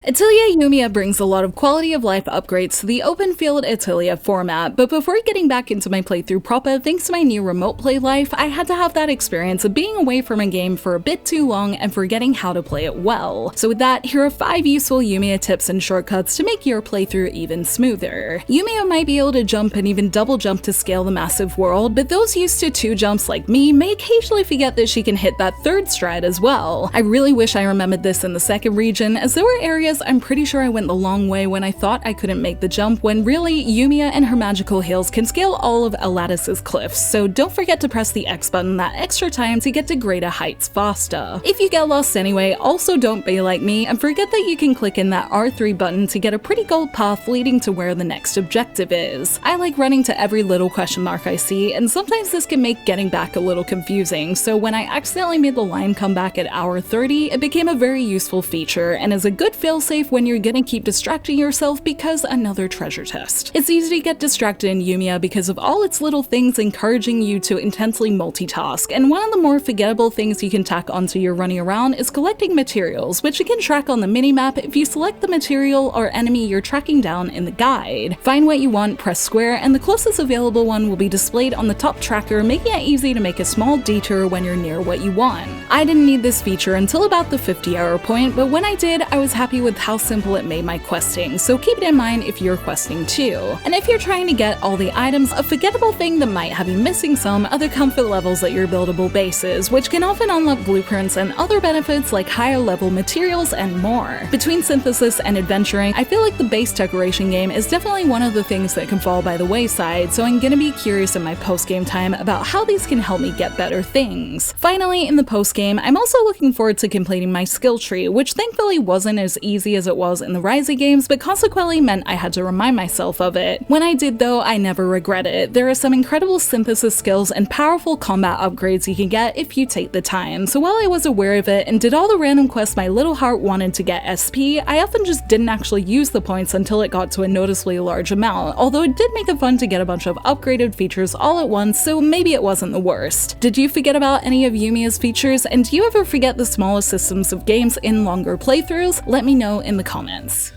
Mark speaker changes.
Speaker 1: Atelier Yumia brings a lot of quality of life upgrades to the open field Atelier format, but before getting back into my playthrough proper, thanks to my new remote play life, I had to have that experience of being away from a game for a bit too long and forgetting how to play it well. So with that, here are 5 useful Yumia tips and shortcuts to make your playthrough even smoother. Yumia might be able to jump and even double jump to scale the massive world, but those used to 2 jumps like me may occasionally forget that she can hit that 3rd stride as well. I really wish I remembered this in the 2nd region, as there were areas I'm pretty sure I went the long way when I thought I couldn't make the jump, when really, Yumia and her magical heels can scale all of Aladdis's cliffs, so don't forget to press the X button that extra time to get to greater heights faster. If you get lost anyway, also don't be like me and forget that you can click in that R3 button to get a pretty gold path leading to where the next objective is. I like running to every little question mark I see, and sometimes this can make getting back a little confusing, so when I accidentally made the line come back at hour 30, it became a very useful feature and is a good failsafe when you're gonna keep distracting yourself because another treasure test. It's easy to get distracted in Yumia because of all its little things encouraging you to intensely multitask, and one of the more forgettable things you can tack onto your running around is collecting materials, which you can track on the minimap if you select the material or enemy you're tracking down in the guide. Find what you want, press square, and the closest available one will be displayed on the top tracker, making it easy to make a small detour when you're near what you want. I didn't need this feature until about the 50-hour point, but when I did, I was happy with how simple it made my questing, so keep it in mind if you're questing too. And if you're trying to get all the items, a forgettable thing that might have you missing some are the comfort levels at your buildable bases, which can often unlock blueprints and other benefits like higher level materials and more. Between synthesis and adventuring, I feel like the base decoration game is definitely one of the things that can fall by the wayside, so I'm gonna be curious in my post-game time about how these can help me get better things. Finally, in the post-game, I'm also looking forward to completing my skill tree, which thankfully wasn't as easy as it was in the Ryza games, but consequently meant I had to remind myself of it. When I did though, I never regret it. There are some incredible synthesis skills and powerful combat upgrades you can get if you take the time, so while I was aware of it and did all the random quests my little heart wanted to get SP, I often just didn't actually use the points until it got to a noticeably large amount, although it did make it fun to get a bunch of upgraded features all at once, so maybe it wasn't the worst. Did you forget about any of Yumia's features, and do you ever forget the smallest systems of games in longer playthroughs? Let me know in the comments.